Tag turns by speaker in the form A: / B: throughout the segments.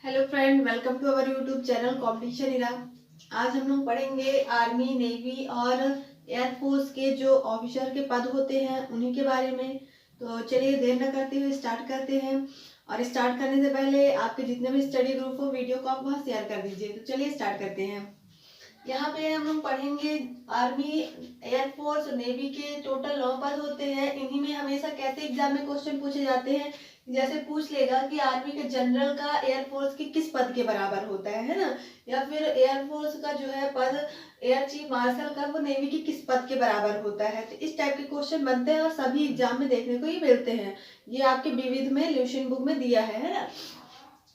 A: Hello friend, welcome to our YouTube channel competition era. आज हम लोग पढ़ेंगे आर्मी, नेवी और एयरफोर्स के जो ऑफिसर के पद होते हैं उन्हीं के बारे में। तो चलिए देर न करते हुए स्टार्ट करते हैं। और स्टार्ट करने से पहले आपके जितने भी स्टडी ग्रुप हो वीडियो को आप वहाँ शेयर कर दीजिए। तो चलिए स्टार्ट करते हैं। यहाँ पे हम लोग पढ़ेंगे आर्मी, एयरफोर्स, नेवी के टोटल 9 पद होते हैं। इन्हीं में हमेशा कैसे एग्जाम में क्वेश्चन पूछे जाते हैं, जैसे पूछ लेगा कि आर्मी के जनरल का एयरफोर्स के किस पद के बराबर होता है ना, या फिर एयरफोर्स का जो है पद एयर चीफ मार्शल का वो नेवी के किस पद के बराबर होता है। तो इस टाइप के क्वेश्चन बनते हैं और सभी एग्जाम में देखने को ही मिलते हैं। ये आपके विविध में ल्यूशन बुक में दिया है ना।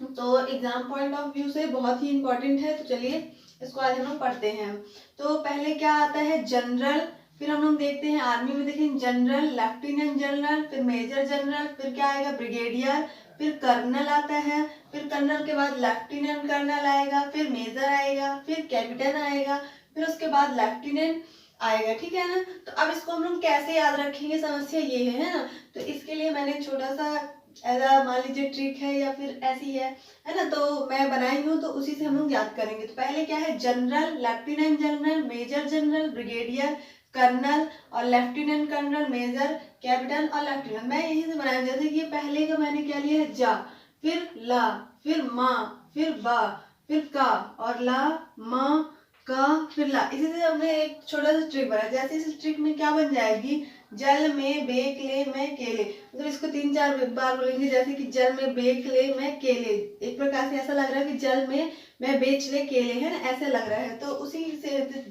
A: तो एग्जाम पॉइंट ऑफ व्यू से बहुत ही इंपॉर्टेंट है। तो चलिए इसको आज हम लोग पढ़ते हैं। तो पहले क्या आता है, जनरल। फिर हम लोग देखते हैं आर्मी में, देखें जनरल, लेफ्टिनेंट जनरल, फिर मेजर जनरल, फिर क्या आएगा ब्रिगेडियर, फिर कर्नल आता है, फिर कर्नल के बाद लेफ्टिनेंट कर्नल आएगा, फिर मेजर आएगा, फिर कैपिटन आएगा, फिर उसके बाद लेफ्टिनेंट आएगा। ठीक है ना। तो अब इसको हम लोग कैसे याद रखेंगे, समस्या ये है ना। तो इसके लिए मैंने छोटा सा ऐसा मान लीजिए ट्रिक है या फिर ऐसी है ना, तो मैं बनाई हूँ, तो उसी से हम लोग याद करेंगे। तो पहले क्या है, general, lieutenant general, major general, brigadier, colonel और लेफ्टिनेंट कर्नल, मेजर, कैपिटन और लेफ्टिनेंट। मैं यही से बनाया, जैसे कि पहले का मैंने क्या लिया है, जा, फिर ला, फिर माँ, फिर बा, फिर का, और ला, माँ, का, फिर ला। इसी से हमने एक छोटा सा ट्रिक बनाया। जैसे इस ट्रिक में क्या बन जाएगी, जल में बेक ले मैं केले। मतलब इसको 3-4 बार बोलेंगे, जैसे कि जल में बेक ले मैं केले। एक प्रकार से ऐसा लग रहा है कि जल में मैं बेच ले केले, है ना, ऐसे लग रहा है। तो उसी से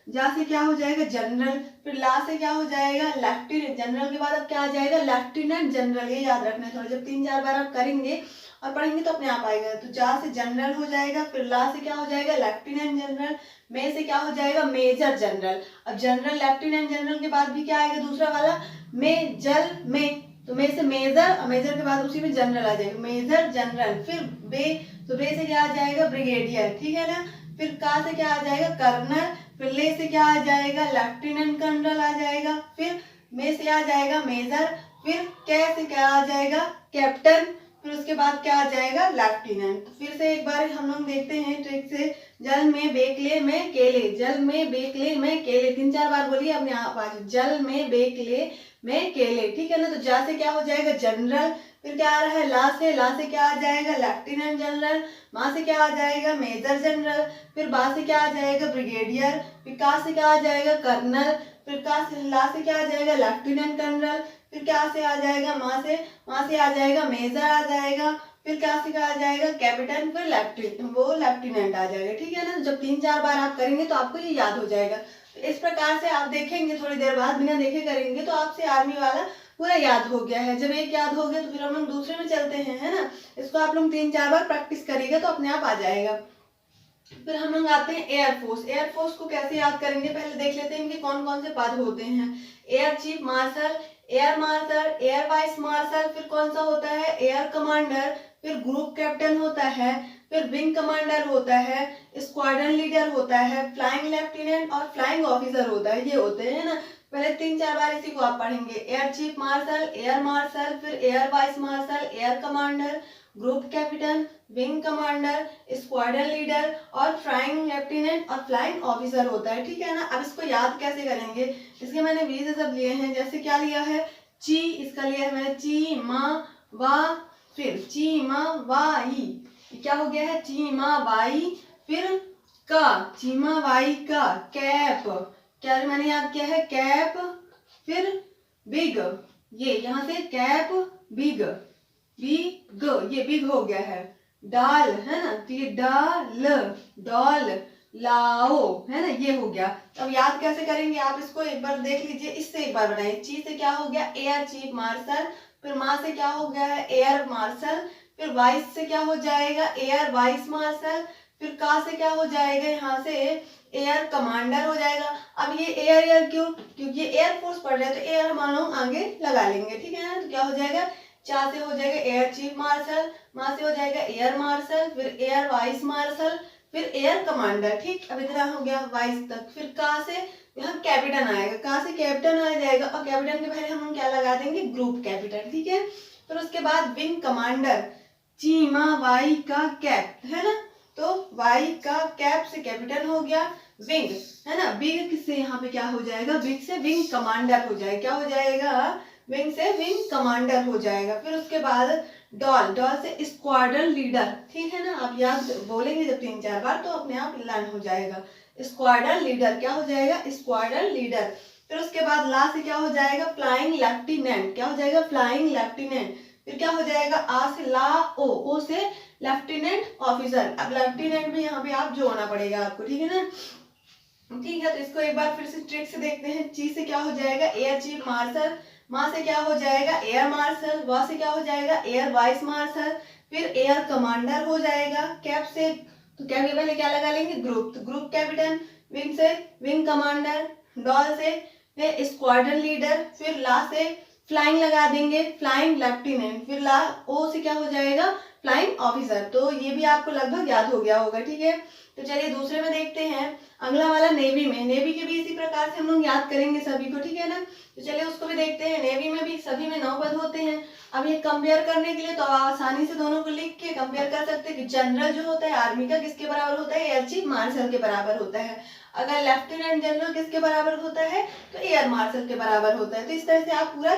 A: जा से क्या हो जाएगा, जनरल। फिर ला से क्या हो जाएगा, लेफ्टिनेंट। जनरल के बाद अब क्या आ जाएगा, लेफ्टिनेंट जनरल। ये याद रखना है थोड़ा, जब 3-4 बार आप करेंगे और पढ़ेंगे तो अपने आप आएगा। तो जा से जनरल हो जाएगा, फिर ला से क्या हो जाएगा, लेफ्टिनेंट जनरल, में से क्या हो जाएगा, मेजर जनरल। अब जनरल, लेफ्टिनेंट जनरल के बाद भी क्या आएगा, दूसरा वाला में, जल में, तो में से मेजर, और मेजर के बाद उसी में जनरल आ जाएगा, मेजर जनरल। फिर बे, तो बे से क्या आ जाएगा, ब्रिगेडियर। ठीक है ना। फिर का से क्या आ जाएगा, कर्नल। फिर ले से क्या आ जाएगा, लेफ्टिनेंट कर्नल आ जाएगा। फिर में से आ जाएगा मेजर। फिर कै से क्या आ जाएगा, कैप्टन। फिर उसके बाद क्या आ जाएगा, लेफ्टिनेंट। तो फिर से एक बार हम लोग देखते हैं ट्रिक से। जल में बेकले में केले, जल में बेकले में केले, 3-4 बार बोलिए अपने आप आज, जल में बेकले में केले। ठीक है ना। तो जा से क्या हो जाएगा, जनरल। फिर क्या आ रहा है, ला से क्या आ जाएगा, लेफ्टिनेंट जनरल। माँ से क्या आ जाएगा, मेजर जनरल। फिर बा से क्या आ जाएगा, ब्रिगेडियर। फिर का से क्या आ जाएगा, कर्नल। फिर का से ला से क्या आ जाएगा, लेफ्टिनेंट कर्नल। फिर क्या से आ जाएगा, माँ से आ जाएगा मेजर आ जाएगा। फिर क्या से क्या आ जाएगा, कैपिटन। फिर लेफ्टिनेंट आ जाएगा। ठीक है ना। जब 3-4 बार आप करेंगे तो आपको ये याद हो जाएगा। तो इस प्रकार से आप देखेंगे, थोड़ी देर बाद बिना देखे करेंगे तो आपसे आर्मी वाला पूरा याद हो गया है। जब एक याद हो गया तो फिर हम लोग दूसरे में चलते हैं, है ना। इसको आप लोग 3-4 बार प्रैक्टिस करेंगे तो अपने आप आ जाएगा। फिर हम लोग आते हैं एयरफोर्स। एयरफोर्स को कैसे याद करेंगे, पहले देख लेते हैं इनके कौन कौन से पद होते हैं। Air chief marshal, air martial, air vice martial, फिर कौन सा होता है, एयर कमांडर, फिर ग्रुप कैप्टन होता है, फिर विंग कमांडर होता है, स्क्वाड्रन लीडर होता है, फ्लाइंग लेफ्टिनेंट और फ्लाइंग ऑफिसर होता है। ये होते हैं ना। पहले 3-4 बार इसी को आप पढ़ेंगे, air chief marshal, air marshal, फिर air vice marshal, air commander, group captain, wing commander, squadron leader और फ्लाइंग लेफ्टिनेंट और फ्लाइंग ऑफिसर होता है। ठीक है ना। अब इसको याद कैसे करेंगे, इसके मैंने 20 सब लिए हैं। जैसे क्या लिया है, ची, इसका लिया है मैंने ची मा वा, फिर ची मा वाई, क्या हो गया है, ची मा वाई। फिर का, चीमा वाई का, कैप, क्या मैंने याद किया है, कैप। फिर बिग, ये यहाँ से कैप, बिग, बिग, ये बिग हो गया है। डाल, है ना, तो ये डाल, डॉल, लाओ, है ना, ये हो गया। अब याद कैसे करेंगे आप इसको एक बार देख लीजिए, इससे एक बार बनाइए। ची से क्या हो गया, एयर चीफ मार्शल। फिर माँ से क्या हो गया है, एयर मार्शल। फिर वाइस से क्या हो जाएगा, एयर वाइस मार्शल। फिर का से क्या हो जाएगा, यहाँ से एयर कमांडर हो जाएगा। अब ये एयर क्यों, क्योंकि ये एयरफोर्स पढ़ रहे हैं तो एयर हम लोग आगे लगा लेंगे। ठीक है ना। तो क्या हो जाएगा, चा से हो जाएगा एयर चीफ मार्शल, माँ से हो जाएगा एयर मार्शल, फिर एयर वाइस मार्शल, फिर एयर कमांडर। ठीक, अब इतना हो गया वाइस तक। फिर का से यहाँ कैपिटन आएगा, का से कैप्टन आ जाएगा, और कैपिटन के पहले हम क्या लगा देंगे, ग्रुप कैपिटन। ठीक है। फिर उसके बाद विंग कमांडर, चीमा, वाई का कैप, है ना। तो वाई का कैप से कैपिटन हो गया, विंग, है ना। बिग किससे यहाँ पे क्या हो जाएगा, बिग से विंग कमांडर हो जाएगा, क्या हो जाएगा, विंग से विंग कमांडर हो जाएगा। फिर उसके बाद डॉल, डॉल से स्क्वाड्रन लीडर, ठीक है ना। आप याद बोलेंगे जब 3-4 बार तो अपने आप लर्न हो जाएगा। स्क्वाड्रन लीडर क्या हो जाएगा, स्क्वाड्रन लीडर। फिर उसके बाद ला से क्या हो जाएगा, फ्लाइंग लेफ्टिनेंट, क्या हो जाएगा, फ्लाइंग लेफ्टिनेंट। फिर क्या हो जाएगा, आ से ला, ओ से लेफ्टिनेंट ऑफिसर। अब लेफ्टिनेंट भी यहाँ पे आप जोड़ना पड़ेगा आपको, ठीक है ना। ठीक है, तो इसको एक बार फिर से ट्रिक से देखते हैं। ची से क्या हो जाएगा, एयर चीफ मार्शल। मा से क्या हो जाएगा, एयर मार्शल। वा से क्या हो जाएगा, एयर वाइस मार्शल। फिर एयर कमांडर हो जाएगा। कैप से तो कैप के पहले क्या लगा लेंगे, ग्रुप, तो ग्रुप कैपिटन। विंग से विंग कमांडर। डॉल से स्क्वाड्रन लीडर। फिर ला से फ्लाइंग लगा देंगे, फ्लाइंग लेफ्टिनेंट। फिर ला, ओ से क्या हो जाएगा, फ्लाइंग ऑफिसर। तो ये भी आपको लगभग याद हो गया होगा, ठीक है। तो चलिए दूसरे में देखते हैं। अगला वाला नेवी में, नेवी के भी इसी प्रकार से हम लोग याद करेंगे सभी को, ठीक है ना। तो चलिए उसको भी देखते हैं। नेवी में भी सभी में 9 पद होते हैं। अब ये कंपेयर करने के लिए तो आसानी से दोनों को लिख के कंपेयर कर सकते हैं कि जनरल जो होता है आर्मी का किसके बराबर होता है, एयर चीफ मार्शल के बराबर होता है। अगर लेफ्टिनेंट जनरल किसके बराबर होता है, तो एयर मार्शल के बराबर होता है। तो इस तरह से आप पूरा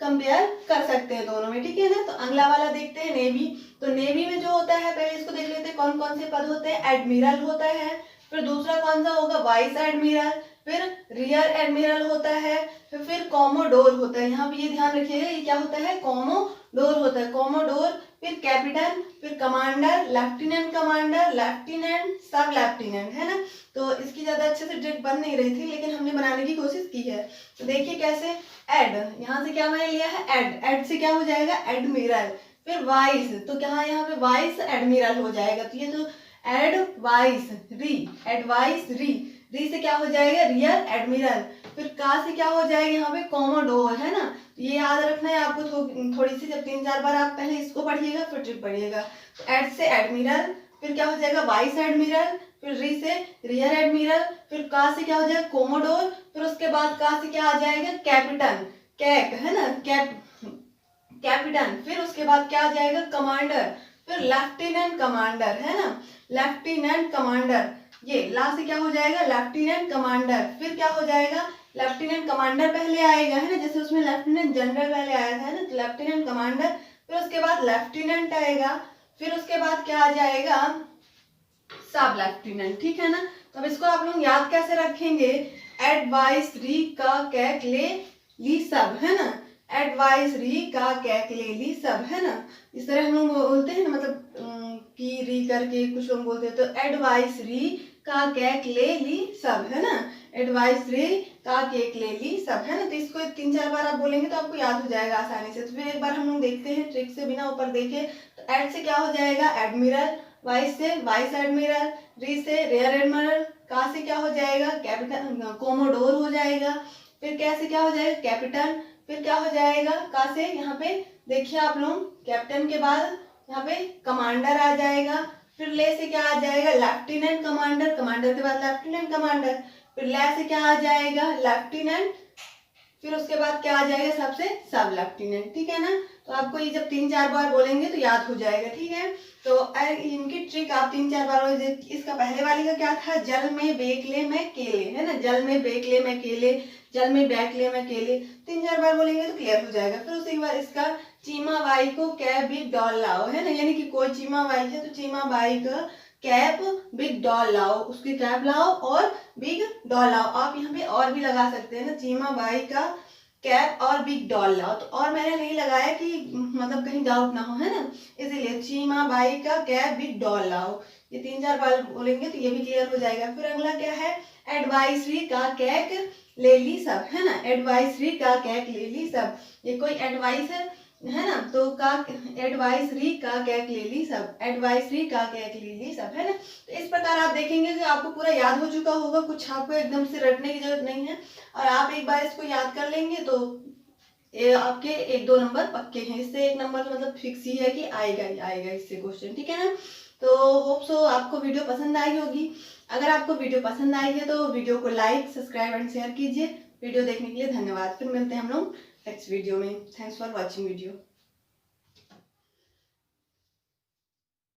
A: कंपेयर कर सकते हैं दोनों में, ठीक है ना। तो अगला वाला देखते हैं नेवी। तो नेवी में जो होता है, पहले इसको देख लेते हैं कौन कौन से पद होते हैं। एडमिरल होता है। फिर दूसरा कौन सा होगा, वाइस एडमिरल। फिर रियर एडमिरल होता है। फिर कॉमोडोर होता है। यहाँ पे ये ध्यान रखिएगा, ये क्या होता है, कॉमोडोर होता है, कॉमोडोर। फिर कैपिटन, फिर कमांडर, लेफ्टिनेंट कमांडर, लेफ्टिनेंट, सब लेफ्टिनेंट, है ना। तो इसकी ज्यादा अच्छे से ट्रिक बन नहीं रही थी, लेकिन हमने बनाने की कोशिश की है। तो देखिए कैसे, एड, यहाँ से क्या मैंने लिया है, एड, एड से क्या हो जाएगा, एडमिरल। फिर वाइस, तो क्या यहाँ पे वाइस एडमिरल हो जाएगा। तो ये तो एडवाइस री, एडवाइस री। री से क्या हो जाएगा, रियर एडमिरल। फिर का से क्या हो जाएगा यहाँ पे, कॉमोडोर, है ना। तो ये याद रखना है आपको। थोड़ी सी जब 3-4 बार आप पहले इसको पढ़िएगा फिर ट्रिक पढ़िएगा। तो एड से एडमिरल। फिर क्या हो जाएगा, वाइस एडमिरल। फिर री से रियर एडमिरल। फिर का से क्या हो जाएगा, कोमोडोर। फिर उसके बाद का से क्या आ जाएगा, कैपिटन, कैक, है ना, कैपिटन। फिर उसके बाद क्या आ जाएगा, कमांडर। फिर लेफ्टिनेंट कमांडर, है ना, लेफ्टिनेंट कमांडर। ये ला से क्या हो जाएगा, लेफ्टिनेंट कमांडर। फिर क्या हो जाएगा, लेफ्टिनेंट कमांडर पहले आएगा, है ना, जैसे उसमें लेफ्टिनेंट जनरल पहले आया था, है ना, तो लेफ्टिनेंट कमांडर। फिर उसके बाद लेफ्टिनेंट आएगा। फिर उसके बाद क्या आ जाएगा, सब लेफ्टिनेंट, ठीक है ना। तो अब इसको आप लोग याद कैसे रखेंगे, एडवाइजरी का कैक ले ली सब, है ना, एडवाइजरी का कैक ले ली सब, है ना। इस तरह हम लोग बोलते हैं ना, मतलब की री करके कुछ लोग बोलते हैं। तो एडवाइजरी का कैक ले ली सब, है ना, एडवाइजरी का केक ले ली सब, है ना। तो इसको 3-4 बार आप बोलेंगे तो आपको याद हो जाएगा आसानी से। तो फिर एक बार हम लोग देखते हैं ट्रिक से, बिना ऊपर देखे। तो एड से क्या हो जाएगा, एडमिरल। वाइस से वाइस एडमिरल। री से रियर एडमिरल। का से क्या हो जाएगा, कैपिटन, कोमोडोर हो जाएगा। फिर कैसे क्या हो जाएगा, कैपिटन। फिर क्या हो जाएगा, का से यहाँ पे देखिए आप लोग, कैप्टन के बाद यहाँ पे कमांडर आ जाएगा। फिर ले से क्या आ जाएगा, लेफ्टिनेंट कमांडर, कमांडर के बाद लेफ्टिनेंट कमांडर। फिर ले से क्या आ जाएगा, लेफ्टिनेंट। फिर उसके बाद क्या आ जाएगा, सबसे सब लेफ्टिनेंट, ठीक है ना। तो आपको ये जब 3-4 बार बोलेंगे तो याद हो जाएगा, ठीक है। तो इनकी ट्रिक आप 3-4 बार, इसका पहले वाली का क्या था, जल में बेकले में केले, है ना, जल में बेकले में केले, जल में बैकले में केले। 3-4 बार बोलेंगे तो क्लियर हो जाएगा। फिर उसी बार इसका चीमा बाई को कैप बिग डॉल लाओ, है ना, यानी कि कोई चीमा बाई है तो चीमा बाई का कैप बिग डॉल लाओ, उसकी कैप लाओ और बिग डॉल लाओ। आप यहाँ पे और भी लगा सकते हैं ना, चीमा बाई का कैप और बिग डॉल लाओ। तो और मैंने नहीं लगाया कि मतलब कहीं डाउट ना हो, है ना, इसीलिए चीमा बाई का कैप बिग डॉल लाओ। ये 3-4 बार बोलेंगे तो ये भी क्लियर हो जाएगा। फिर अगला क्या है, एडवाइजरी का कैक ले ली सब, है ना, एडवाइजरी का कैक ले ली सब। ये कोई एडवाइस है ना, तो का एडवाइजरी का कैक ले ली सब, एडवाइजरी का कैक ले ली सब, है ना। तो इस प्रकार आप देखेंगे कि आपको पूरा याद हो चुका होगा, कुछ आपको एकदम से रटने की जरूरत नहीं है। और आप एक बार इसको याद कर लेंगे तो ये आपके 1-2 नंबर पक्के हैं। इससे 1 नंबर मतलब फिक्स ही है कि आएगा ही आएगा इससे क्वेश्चन, ठीक है ना। तो होप सो आपको वीडियो पसंद आई होगी। अगर आपको वीडियो पसंद आई है तो वीडियो को लाइक, सब्सक्राइब एंड शेयर कीजिए। वीडियो देखने के लिए धन्यवाद। फिर मिलते हैं हम लोग नेक्स्ट वीडियो में। Thanks for watching video.